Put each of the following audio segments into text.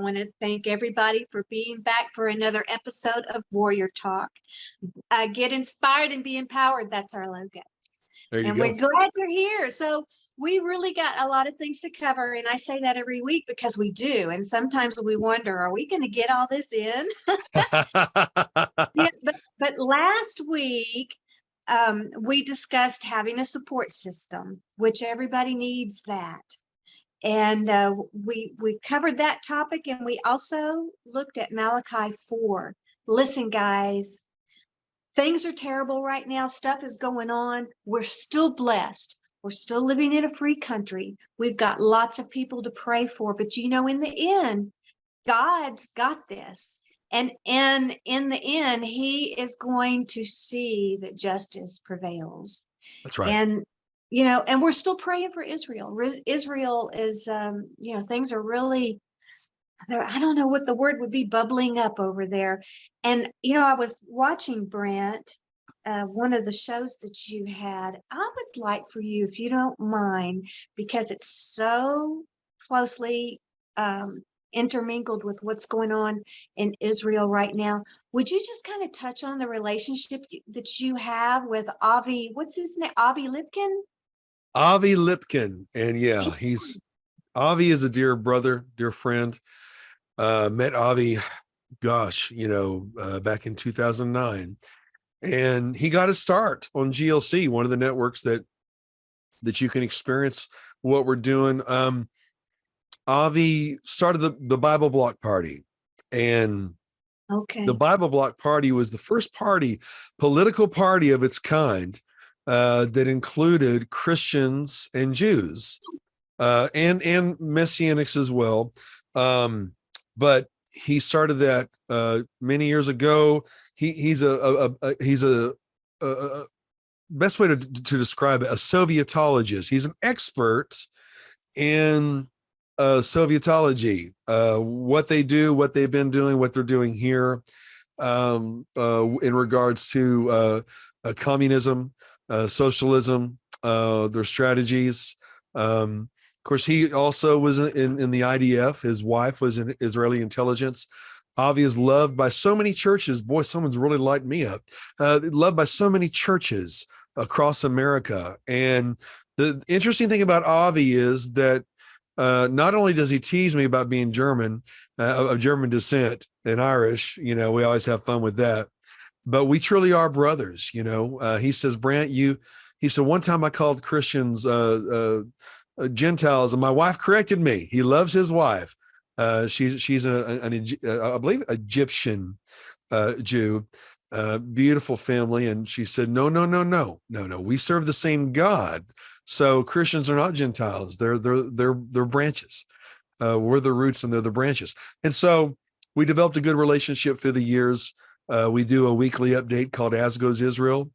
want to thank everybody for being back for another episode of Warrior Talk. Get inspired and be empowered. That's our logo. There you and go. We're glad you're here. So we really got a lot of things to cover. And I say that every week because we do. And sometimes we wonder, are we going to get all this in? Yeah, but last week, we discussed having a support system, which everybody needs that. And we covered that topic, and we also looked at Malachi 4. Listen, guys, things are terrible right now. Stuff is going on. We're still blessed. We're still living in a free country. We've got lots of people to pray for. But, in the end, God's got this. And in the end, he is going to see that justice prevails. That's right. And, and we're still praying for Israel. Israel is, things are really, I don't know what the word would be, bubbling up over there. And, I was watching Brant, one of the shows that you had. I would like for you, if you don't mind, because it's so closely intermingled with what's going on in Israel right now. Would you just kind of touch on the relationship that you have with Avi? What's his name? Avi Lipkin? Avi Lipkin. And yeah, Avi is a dear brother, dear friend. Met Avi, back in 2009. And he got his start on GLC, one of the networks that you can experience what we're doing. Avi started the Bible Block Party, and the Bible Block Party was the first political party of its kind that included Christians and Jews and Messianics as well. But he started that many years ago. He's a best way to describe it, a Sovietologist. He's an expert in Sovietology, what they do, what they've been doing, what they're doing here in regards to communism, socialism, their strategies. Of course, he also was in the IDF. His wife was in Israeli intelligence. Avi is loved by so many churches. Boy, someone's really lighted me up. Loved by so many churches across America. And the interesting thing about Avi is that not only does he tease me about being German, of German descent and Irish, we always have fun with that, but we truly are brothers. He says, Brant, he said, one time I called Christians Gentiles, and my wife corrected me. He loves his wife. She's I believe Egyptian Jew, beautiful family. And she said, no. We serve the same God. So Christians are not Gentiles. They're branches. We're the roots and they're the branches. And so we developed a good relationship through the years. We do a weekly update called As Goes Israel.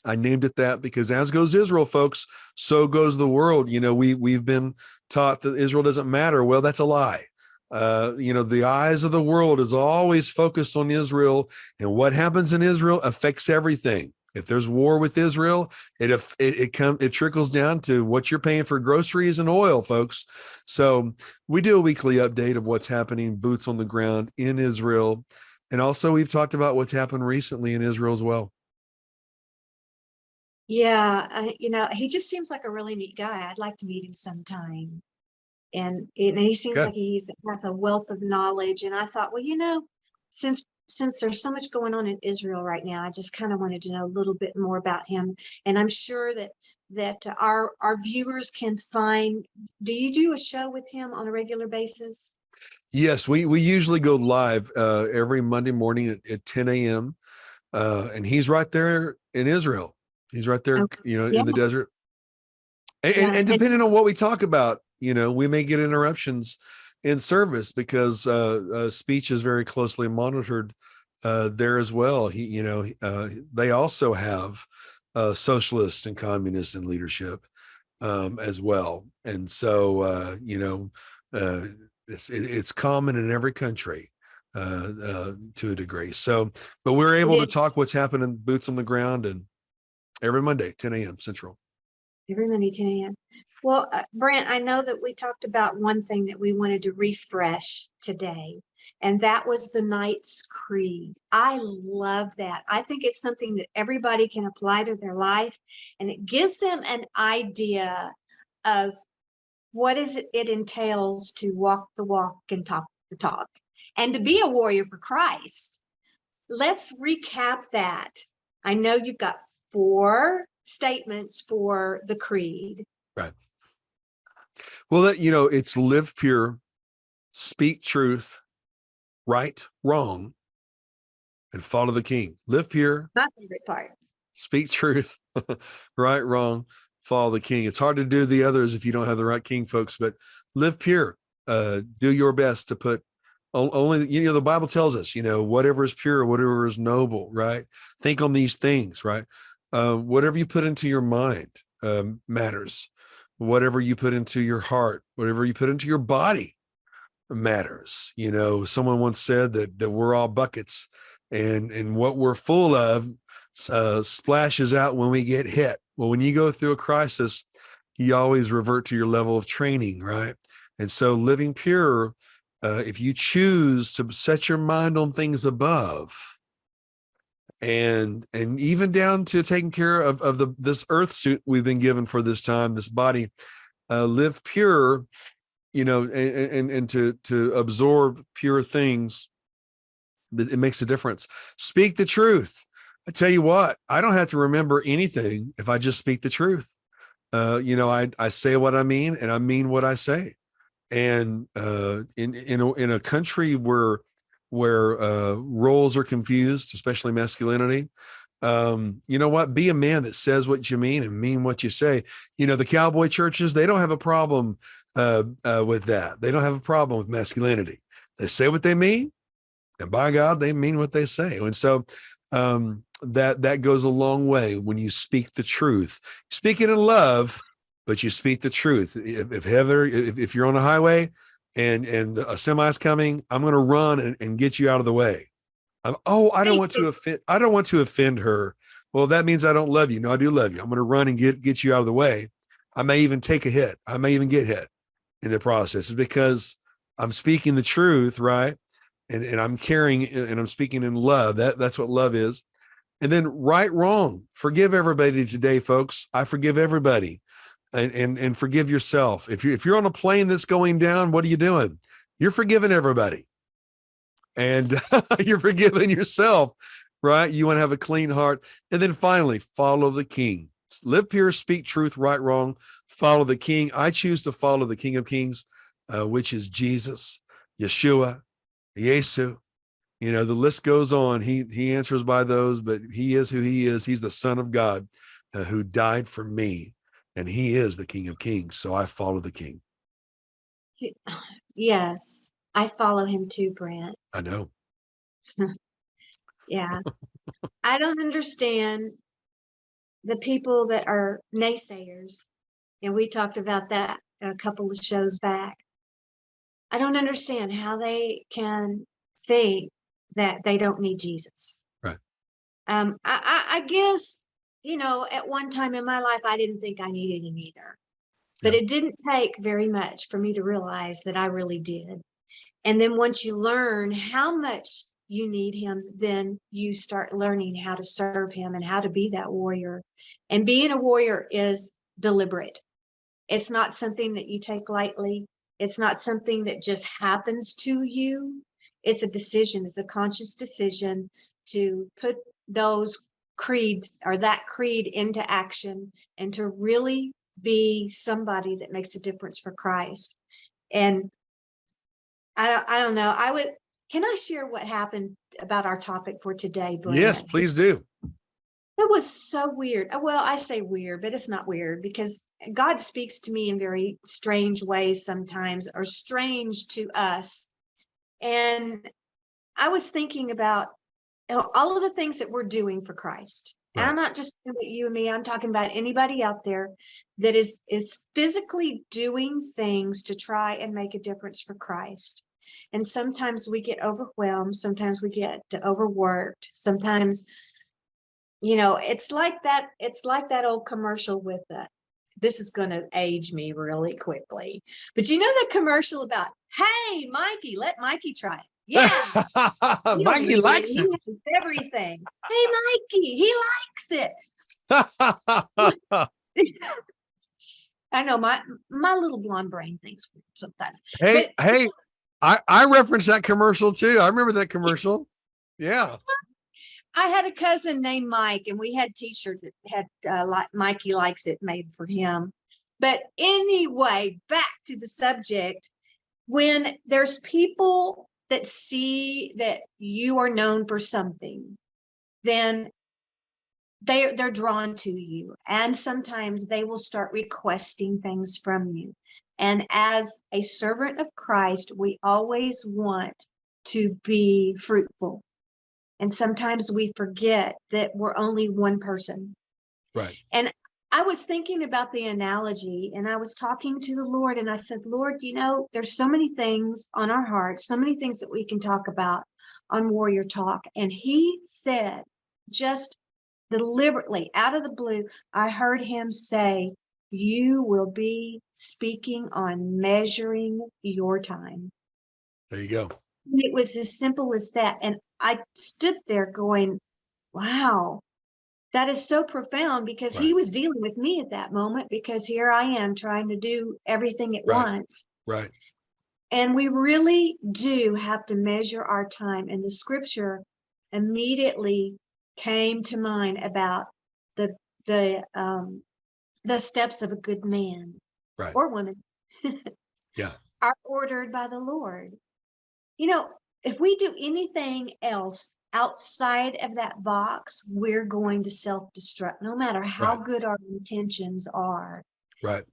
I named it that because as goes Israel, folks, so goes the world. We've been taught that Israel doesn't matter. Well, that's a lie. The eyes of the world is always focused on Israel, and what happens in Israel affects everything. If there's war with Israel, it trickles down to what you're paying for groceries and oil, folks. So we do a weekly update of what's happening, boots on the ground in Israel. And also we've talked about what's happened recently in Israel as well. Yeah, he just seems like a really neat guy. I'd like to meet him sometime. And he seems like he has a wealth of knowledge. And I thought, well, since there's so much going on in Israel right now, I just kind of wanted to know a little bit more about him. And I'm sure that our viewers can find. Do you do a show with him on a regular basis? Yes, we usually go live every Monday morning at 10 a.m. And he's right there in Israel. He's right there, in the desert. And depending on what we talk about, we may get interruptions in service because speech is very closely monitored there as well. They also have socialists and communists in leadership as well. And so, it's common in every country to a degree. So, but we're able to talk what's happening, boots on the ground, and every Monday, 10 a.m. Central. Every Monday, 10 a.m. Well, Brant, I know that we talked about one thing that we wanted to refresh today, and that was the Knight's Creed. I love that. I think it's something that everybody can apply to their life, and it gives them an idea of what it entails to walk the walk and talk the talk, and to be a warrior for Christ. Let's recap that. I know you've got 4 statements for the creed. Right. Well, it's live pure, speak truth, right, wrong, and follow the king. Live pure. My favorite part. Speak truth, right, wrong, follow the king. It's hard to do the others if you don't have the right king, folks, but live pure. Do your best to put only, the Bible tells us, whatever is pure, whatever is noble, right? Think on these things, right? Whatever you put into your mind matters. Whatever you put into your heart, whatever you put into your body matters. Someone once said that we're all buckets, and what we're full of splashes out when we get hit. Well, when you go through a crisis, you always revert to your level of training, right? And so living pure, if you choose to set your mind on things above, and even down to taking care of this earth suit we've been given for this time, this body, live pure, and to absorb pure things, it makes a difference. Speak the truth. I tell you what, I don't have to remember anything if I just speak the truth. I say what I mean, and I mean what I say. And in a country where roles are confused, especially masculinity, you know what? Be a man that says what you mean and mean what you say. The cowboy churches, they don't have a problem with that. They don't have a problem with masculinity. They say what they mean, and by God, they mean what they say. And so that goes a long way when you speak the truth. Speak it in love, but you speak the truth. If Heather, if you're on a highway and a semi's coming, I'm going to run and get you out of the way. I don't want to offend. I don't want to offend her. Well, that means I don't love you. No, I do love you. I'm going to run and get you out of the way. I may even take a hit. I may even get hit in the process. It's because I'm speaking the truth, right? And I'm caring and I'm speaking in love. That's what love is. And then right, wrong. Forgive everybody today, folks. I forgive everybody. And forgive yourself. If you're on a plane that's going down, what are you doing? You're forgiving everybody. And you're forgiving yourself, right? You want to have a clean heart. And then finally, follow the king. Live pure, speak truth, right, wrong, follow the king. I choose to follow the King of Kings, which is Jesus, Yeshua, Yesu. The list goes on. He answers by those, but he is who he is. He's the Son of God who died for me, and he is the King of Kings. So I follow the king. Yes, I follow him too, Brant. I know. Yeah. I don't understand the people that are naysayers. And we talked about that a couple of shows back. I don't understand how they can think that they don't need Jesus. Right. I guess, at one time in my life, I didn't think I needed him either. But it didn't take very much for me to realize that I really did. And then once you learn how much you need him, then you start learning how to serve him and how to be that warrior. And being a warrior is deliberate. It's not something that you take lightly. It's not something that just happens to you. It's a decision. It's a conscious decision to put those creeds or that creed into action and to really be somebody that makes a difference for Christ. And I don't know. Can I share what happened about our topic for today, Brant? Yes, please do. It was so weird. Well, I say weird, but it's not weird because God speaks to me in very strange ways sometimes, or strange to us. And I was thinking about all of the things that we're doing for Christ. Right. And I'm not just talking about you and me. I'm talking about anybody out there that is physically doing things to try and make a difference for Christ. And sometimes we get overwhelmed. Sometimes we get overworked. Sometimes, it's like that. It's like that old commercial with this is going to age me really quickly. But you know the commercial about, hey, Mikey, let Mikey try it. Yeah. Mikey likes it. He knows everything. Hey, Mikey, he likes it. I know my little blonde brain thinks sometimes. Hey, I referenced that commercial too. I remember that commercial. Yeah. I had a cousin named Mike, and we had T-shirts that had like Mikey likes it made for him. But anyway, back to the subject. When there's people that see that you are known for something, then they're drawn to you, and sometimes they will start requesting things from you. And as a servant of Christ, we always want to be fruitful. And sometimes we forget that we're only one person. Right. And I was thinking about the analogy, and I was talking to the Lord, and I said, Lord, you know, there's so many things on our hearts, so many things that we can talk about on Warrior Talk. And he said, just deliberately out of the blue, I heard him say, you will be speaking on measuring your time. There you go. It was as simple as that. And I stood there going, wow, that is so profound, because he was dealing with me at that moment, because here I am trying to do everything at once. Right. And we really do have to measure our time. And the scripture immediately came to mind about the steps of a good man or woman are ordered by the Lord. You know, if we do anything else outside of that box, we're going to self-destruct, no matter how good our intentions are. Right.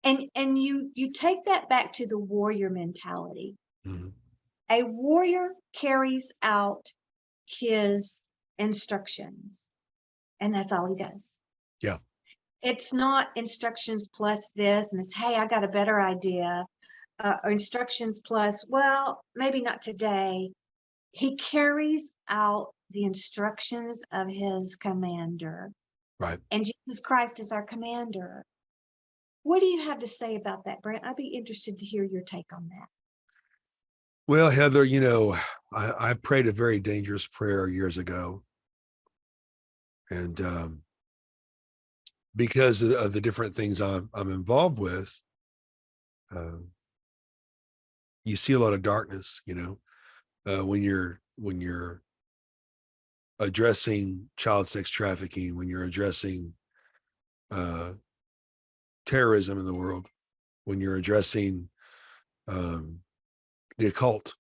And you take that back to the warrior mentality. Mm-hmm. A warrior carries out his instructions, and that's all he does. Yeah. It's not instructions plus this, and it's, hey, I got a better idea. Or instructions plus, well, maybe not today. He carries out the instructions of his commander. Right. And Jesus Christ is our commander. What do you have to say about that, Brant? I'd be interested to hear your take on that. Well, Heather, you know, I prayed a very dangerous prayer years ago. And because of the different things I'm involved with, you see a lot of darkness, you know, when you're addressing child sex trafficking, when you're addressing terrorism in the world, when you're addressing the occult,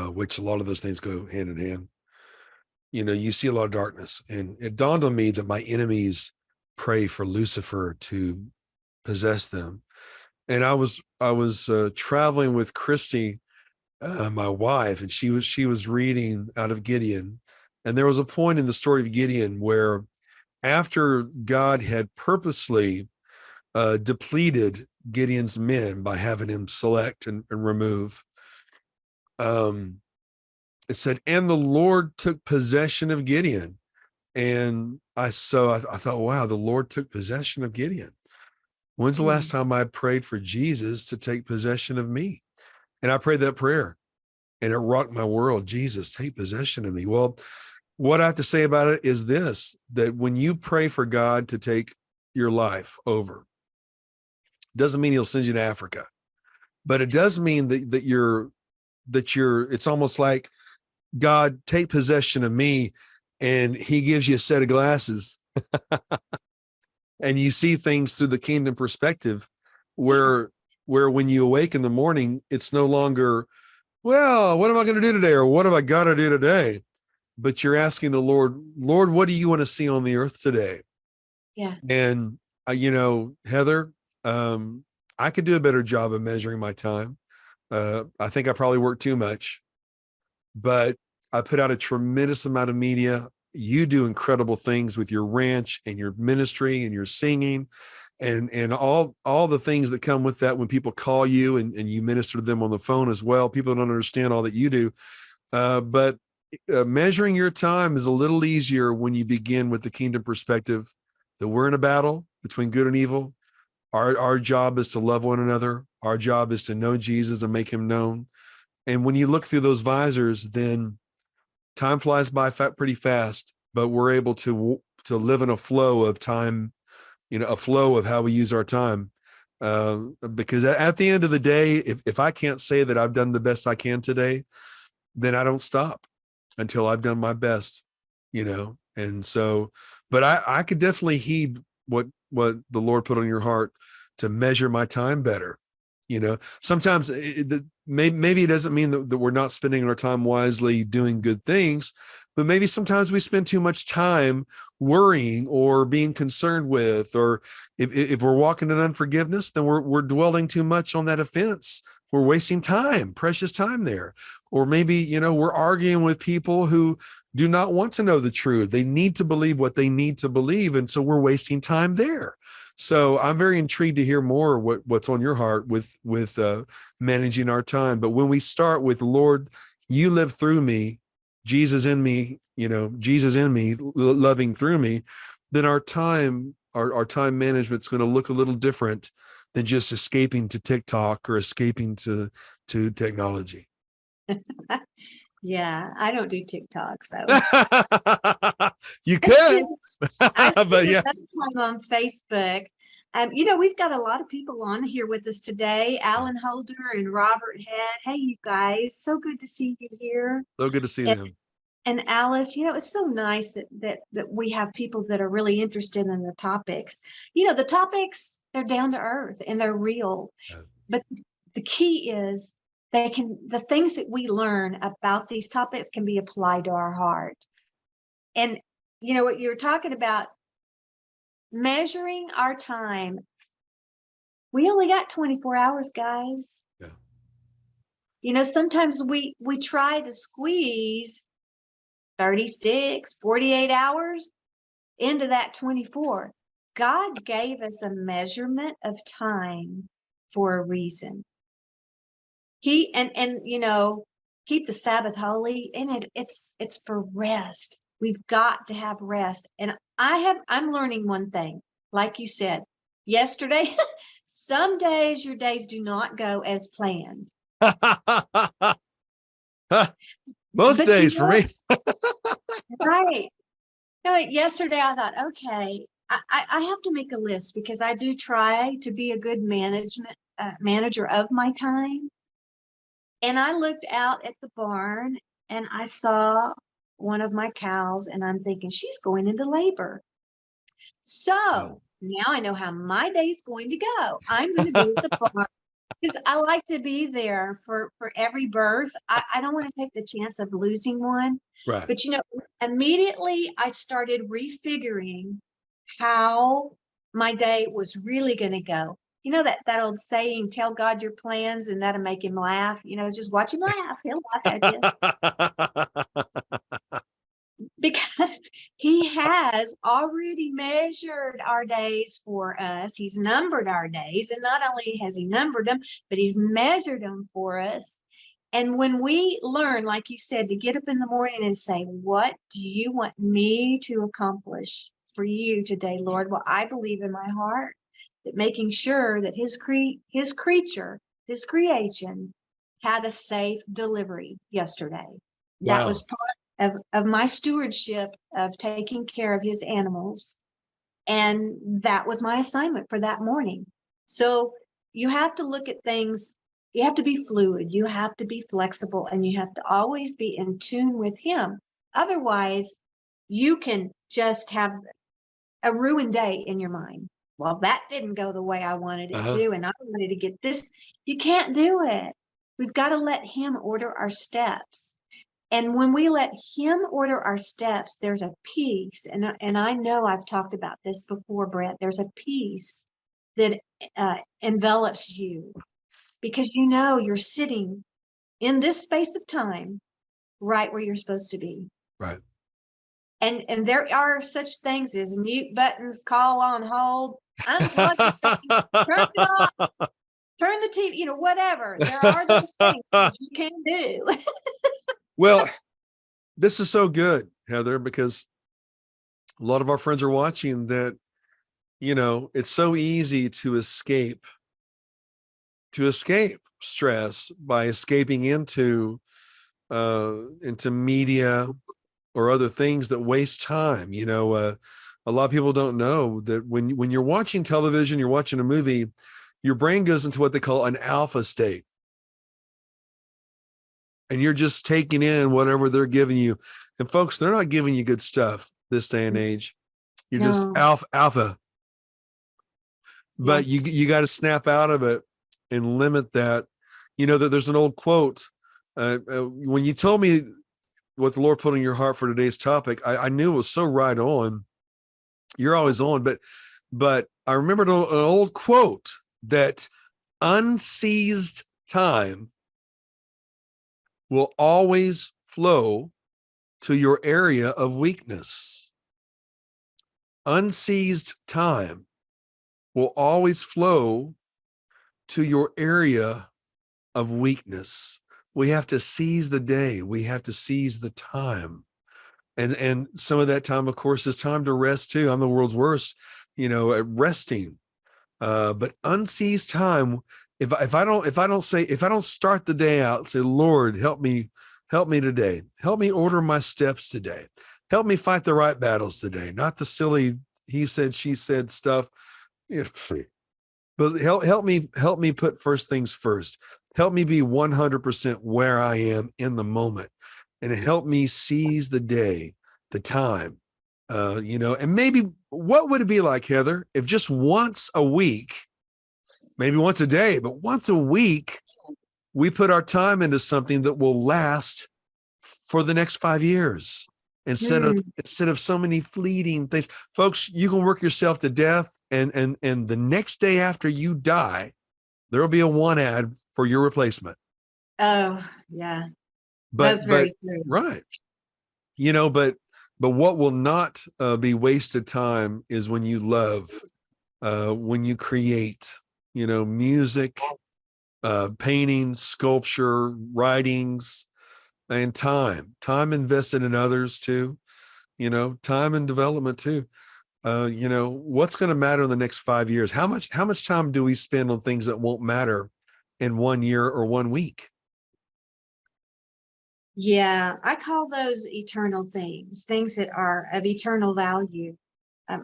which a lot of those things go hand in hand. You know, you see a lot of darkness, and it dawned on me that my enemies pray for Lucifer to possess them. And I was traveling with Christy, my wife, and she was reading out of Gideon. And there was a point in the story of Gideon where, after God had purposely depleted Gideon's men by having him select and remove, it said, and the Lord took possession of Gideon. And I thought, wow, the Lord took possession of Gideon. When's the last time I prayed for Jesus to take possession of me? And I prayed that prayer, and it rocked my world. Jesus, take possession of me. Well, what I have to say about it is this, that when you pray for God to take your life over, doesn't mean he'll send you to Africa, but it does mean that you're, it's almost like, God, take possession of me, and he gives you a set of glasses and you see things through the kingdom perspective, where when you awake in the morning, it's no longer, well, what am I going to do today? Or what have I got to do today? But you're asking the Lord, what do you want to see on the earth today? Yeah. And, you know, Heather, I could do a better job of measuring my time. I think I probably work too much, but I put out a tremendous amount of media. You do incredible things with your ranch and your ministry and your singing and all the things that come with that when people call you and you minister to them on the phone as well. People don't understand all that you do. But measuring your time is a little easier when you begin with the kingdom perspective that we're in a battle, between good and evil. Our job is to love one another. Our job is to know Jesus and make him known. And when you look through those visors, then time flies by pretty fast, but we're able to live in a flow of time, a flow of how we use our time. Because at the end of the day, if I can't say that I've done the best I can today, then I don't stop until I've done my best, And so, but I could definitely heed what the Lord put on your heart to measure my time better. Sometimes maybe it doesn't mean that we're not spending our time wisely doing good things, but maybe sometimes we spend too much time worrying or being concerned with, or if we're walking in unforgiveness, then we're dwelling too much on that offense. We're wasting time, precious time there. Or maybe, we're arguing with people who do not want to know the truth. They need to believe what they need to believe. And so we're wasting time there. So I'm very intrigued to hear more what's on your heart with managing our time. But when we start with, Lord, you live through me, Jesus in me, Jesus in me, loving through me, then our time management is going to look a little different than just escaping to TikTok or escaping to technology. Yeah, I don't do TikTok, so you could. I spend But yeah, time on Facebook. We've got a lot of people on here with us today. Alan Holder and Robert Head. Hey, you guys, so good to see you here. So good to see them. And Alice, it's so nice that we have people that are really interested in the topics. The topics, they're down to earth and they're real. But the key is the things that we learn about these topics can be applied to our heart. And what you're talking about, measuring our time. We only got 24 hours, guys. Yeah. Sometimes we try to squeeze 36, 48 hours into that 24. God gave us a measurement of time for a reason. He and keep the Sabbath holy, and it's for rest. We've got to have rest. And I'm learning one thing, like you said yesterday. Some days your days do not go as planned. Most days for me. Right. Yesterday I thought, okay, I have to make a list, because I do try to be a good manager of my time. And I looked out at the barn and I saw one of my cows, and I'm thinking, she's going into labor. So now I know how my day's going to go. I'm going to be at the barn, because I like to be there for every birth. I don't want to take the chance of losing one. Right. But, immediately I started refiguring how my day was really going to go. That old saying, tell God your plans and that'll make him laugh. Just watch him laugh. He'll laugh at you. Because he has already measured our days for us. He's numbered our days. And not only has he numbered them, but he's measured them for us. And when we learn, like you said, to get up in the morning and say, what do you want me to accomplish for you today, Lord? Well, I believe in my heart that making sure that his creature, his creation, had a safe delivery yesterday. Wow. That was part of my stewardship of taking care of his animals. And that was my assignment for that morning. So you have to look at things. You have to be fluid. You have to be flexible, and you have to always be in tune with him. Otherwise, you can just have a ruined day in your mind. Well, that didn't go the way I wanted it to, and I wanted to get this. You can't do it. We've got to let him order our steps. And when we let him order our steps, there's a peace. And I know I've talked about this before, Brent. There's a peace that envelops you, because you're sitting in this space of time right where you're supposed to be. Right. And there are such things as mute buttons, call on hold, unplug the thing, turn it off, turn the TV, whatever. There are those things that you can do. Well, this is so good, Heather, because a lot of our friends are watching that it's so easy to escape stress by escaping into media or other things that waste time. A lot of people don't know that when you're watching television, you're watching a movie, your brain goes into what they call an alpha state. And you're just taking in whatever they're giving you. And folks, they're not giving you good stuff this day and age. You're just alpha. But you got to snap out of it and limit that. That there's an old quote. When you told me what the Lord put in your heart for today's topic, I knew it was so right on. You're always on, but I remembered an old quote that unseized time will always flow to your area of weakness. Unseized time will always flow to your area of weakness. We have to seize the day. We have to seize the time. And some of that time, of course, is time to rest too. I'm the world's worst, at resting. But unseized time, if I don't start the day out, say, Lord, help me today. Help me order my steps today. Help me fight the right battles today, not the silly he said, she said stuff. But help me put first things first. Help me be 100% where I am in the moment, and help me seize the day, the time. And maybe what would it be like, Heather, if just once a week, maybe once a day, but once a week, we put our time into something that will last for the next 5 years instead of so many fleeting things. Folks, you can work yourself to death, and the next day after you die, there will be a want ad for your replacement. Oh, yeah. That's very true. Right. But what will not be wasted time is when you love, when you create, music, painting, sculpture, writings, and time invested in others too, time and development too. What's going to matter in the next 5 years? How much time do we spend on things that won't matter in 1 year or 1 week? Yeah, I call those eternal things that are of eternal value.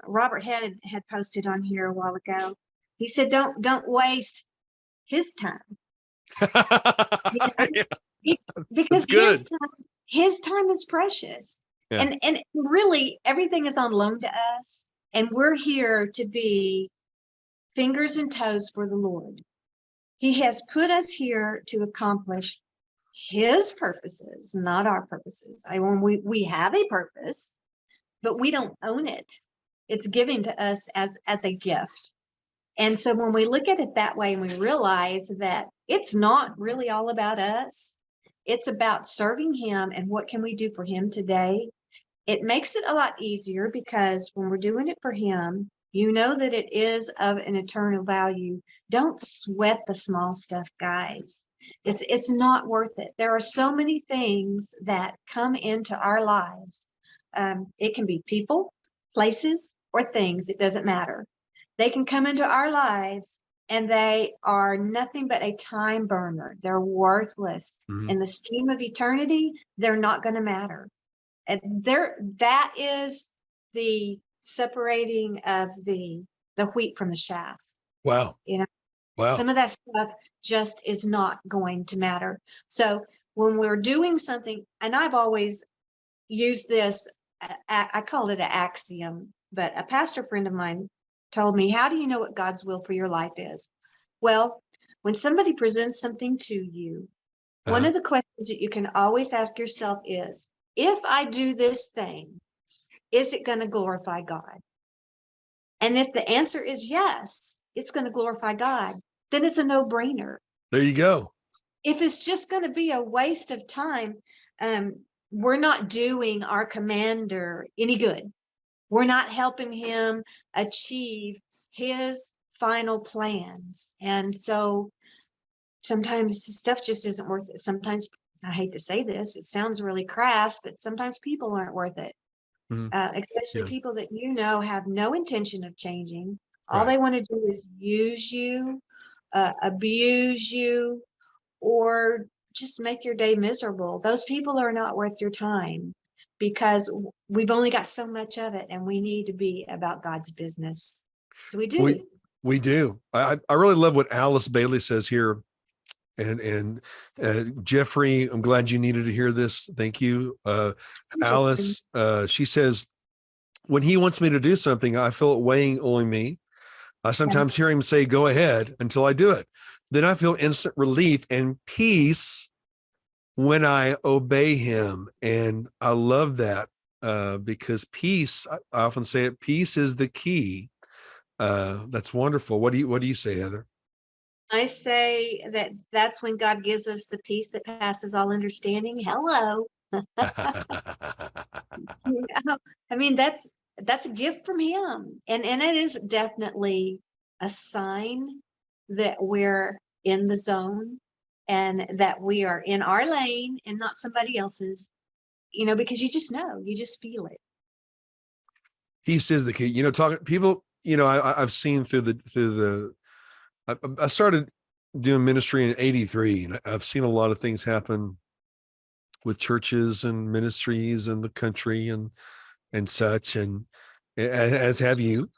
Robert had posted on here a while ago. He said, don't waste his time. Because his time is precious. Yeah. And really everything is on loan to us. And we're here to be fingers and toes for the Lord. He has put us here to accomplish his purposes, not our purposes. We have a purpose, but we don't own it. It's given to us as a gift. And so when we look at it that way and we realize that it's not really all about us, it's about serving him and what can we do for him today, it makes it a lot easier, because when we're doing it for him, that it is of an eternal value. Don't sweat the small stuff, guys. It's not worth it. There are so many things that come into our lives. It can be people, places, or things. It doesn't matter. They can come into our lives and they are nothing but a time burner. They're worthless. Mm-hmm. In the scheme of eternity, they're not going to matter. And that is the separating of the wheat from the chaff. Wow. Wow. Some of that stuff just is not going to matter. So when we're doing something, and I've always used this, I call it an axiom, but a pastor friend of mine told me, how do you know what God's will for your life is? Well, when somebody presents something to you, one of the questions that you can always ask yourself is, if I do this thing, is it going to glorify God? And if the answer is yes, it's going to glorify God, then it's a no-brainer. There you go. If it's just going to be a waste of time, we're not doing our commander any good. We're not helping him achieve his final plans. And so sometimes stuff just isn't worth it. Sometimes, I hate to say this, it sounds really crass, but sometimes people aren't worth it. Mm-hmm. Especially people that have no intention of changing, All they want to do is use you, abuse you, or just make your day miserable. Those people are not worth your time because we've only got so much of it, and we need to be about God's business. So we do. We do. I really love what Alice Bailey says here. And Jeffrey, I'm glad you needed to hear this. Thank you. Alice, she says, when he wants me to do something, I feel it weighing on me. I sometimes hear him say, go ahead, until I do it. Then I feel instant relief and peace when I obey him. And I love that because peace, I often say it, peace is the key. That's wonderful. What do you say, Heather? I say that that's when God gives us the peace that passes all understanding. Hello. I mean, that's a gift from him. And it is definitely a sign that we're in the zone and that we are in our lane and not somebody else's, because you just know, you just feel it. Peace is the key. Talking people, I've seen I started doing ministry in 83, and I've seen a lot of things happen with churches and ministries and the country and such, and as have you.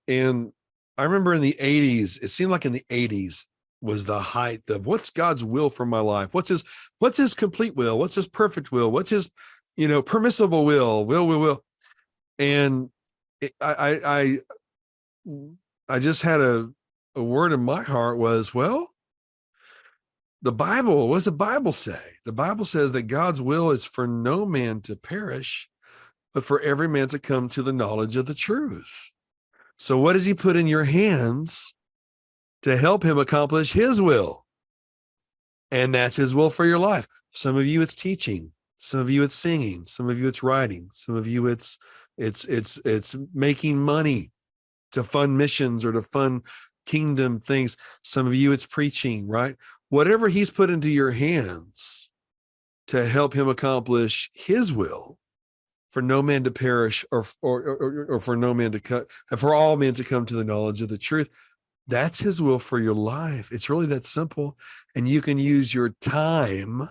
And I remember in the 80s, it seemed like in the 80s was the height of what's God's will for my life? What's his complete will? What's his perfect will? What's his, permissible will? And I just had a word in my heart was, well, what does the Bible say? The Bible says that God's will is for no man to perish, but for every man to come to the knowledge of the truth. So what does he put in your hands to help him accomplish his will? And that's his will for your life. Some of you it's teaching, some of you it's singing, some of you it's writing, some of you it's making money to fund missions or to fund kingdom things. Some of you it's preaching, right? Whatever he's put into your hands to help him accomplish his will, for no man to perish or for no man to cut, for all men to come to the knowledge of the truth. That's his will for your life. It's really that simple. And you can use your time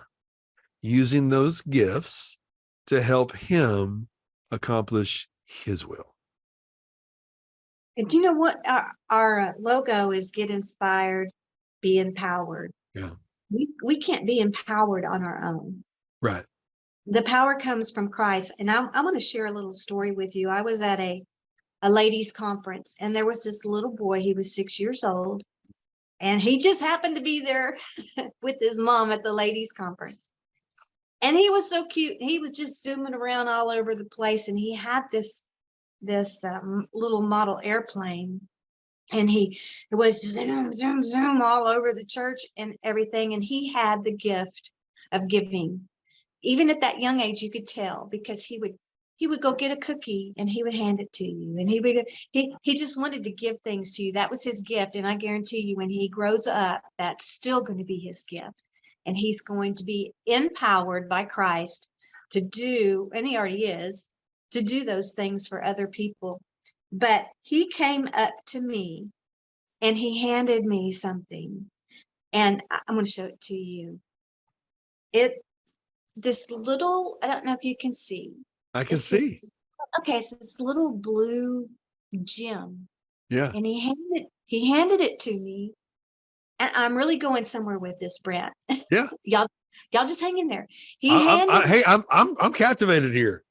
using those gifts to help him accomplish his will. And you know what? Our logo is get inspired, be empowered. Yeah. We can't be empowered on our own. Right. The power comes from Christ. And I'm going to share a little story with you. I was at a ladies' conference, and there was this little boy. He was 6 years old, and he just happened to be there with his mom at the ladies' conference. And he was so cute. He was just zooming around all over the place, and he had this little model airplane, and it was zoom, zoom, zoom all over the church and everything. And he had the gift of giving. Even at that young age, you could tell, because he would go get a cookie and he would hand it to you. And he just wanted to give things to you. That was his gift. And I guarantee you, when he grows up, that's still going to be his gift. And he's going to be empowered by Christ to do, and he already is, to do those things for other people. But he came up to me and he handed me something. And I'm going to show it to you. This little, I don't know if you can see. I can see. Okay, so this little blue gem. Yeah. And he handed it to me. And I'm really going somewhere with this, Brant. Yeah. Y'all just hang in there. I'm captivated here.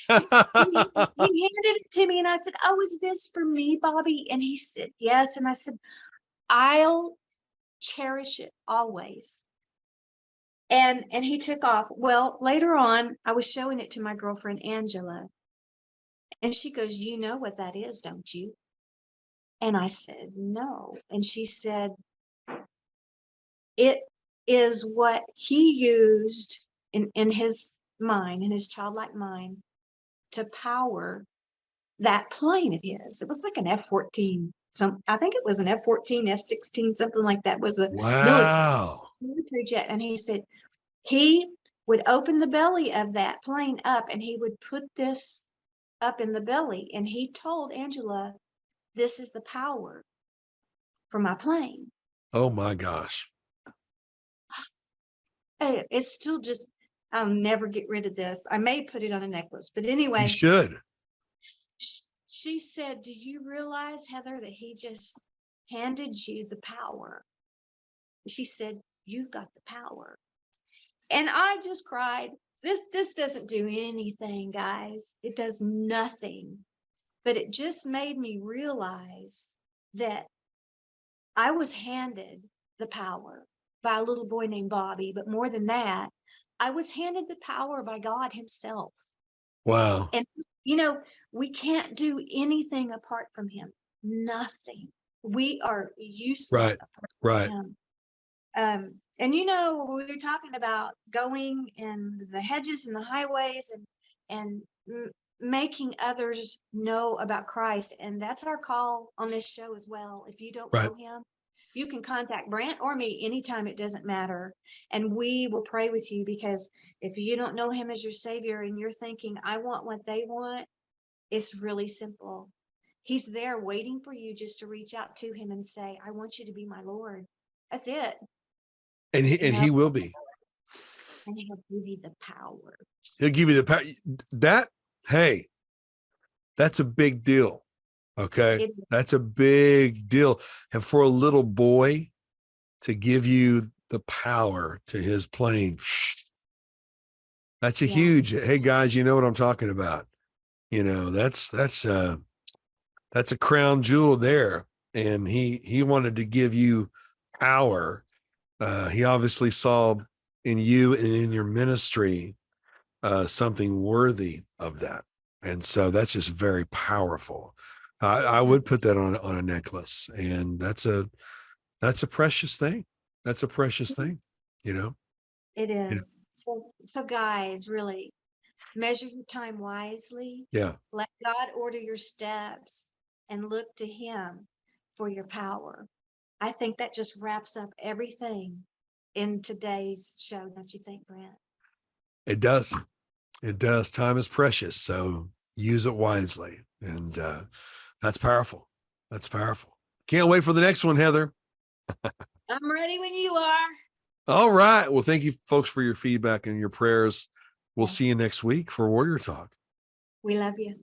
He handed it to me, and I said, "Oh, is this for me, Bobby?" And he said, "Yes." And I said, "I'll cherish it always." And he took off. Well, later on, I was showing it to my girlfriend, Angela. And she goes, "You know what that is, don't you?" And I said, "No." And she said, "It is what he used in his mind, in his childlike mind, to power that plane of his." It was like an F-14. I think it was an F-14, F-16, something like that. It was a military jet. And he said, he would open the belly of that plane up, and he would put this up in the belly. And he told Angela, this is the power for my plane. Oh my gosh. It's still just, I'll never get rid of this. I may put it on a necklace, but You anyway, should. she said, do you realize, Heather, that he just handed you the power? She said, you've got the power. And I just cried. This doesn't do anything, guys. It does nothing. But it just made me realize that I was handed the power by a little boy named Bobby. But more than that, I was handed the power by God himself. Wow. And, we can't do anything apart from him. Nothing. We are useless apart from him. And we were talking about going in the hedges and the highways and making others know about Christ. And that's our call on this show as well. If you don't know him, you can contact Brant or me anytime. It doesn't matter. And we will pray with you, because if you don't know him as your Savior and you're thinking, I want what they want, it's really simple. He's there waiting for you just to reach out to him and say, I want you to be my Lord. That's it. And he will be. And he'll give you the power. He'll give you the power. That's a big deal. Okay. That's a big deal. And for a little boy to give you the power to his plane, that's a huge, hey guys, you know what I'm talking about. That's a crown jewel there. And he wanted to give you power. He obviously saw in you and in your ministry something worthy of that. And so that's just very powerful. I would put that on a necklace, and that's a precious thing. That's a precious thing, It is. So guys, really measure your time wisely. Yeah. Let God order your steps and look to him for your power. I think that just wraps up everything in today's show. Don't you think, Brant? It does. It does. Time is precious. So use it wisely. And that's powerful. That's powerful. Can't wait for the next one, Heather. I'm ready when you are. All right. Well, thank you folks for your feedback and your prayers. We'll see you next week for Warrior Talk. We love you.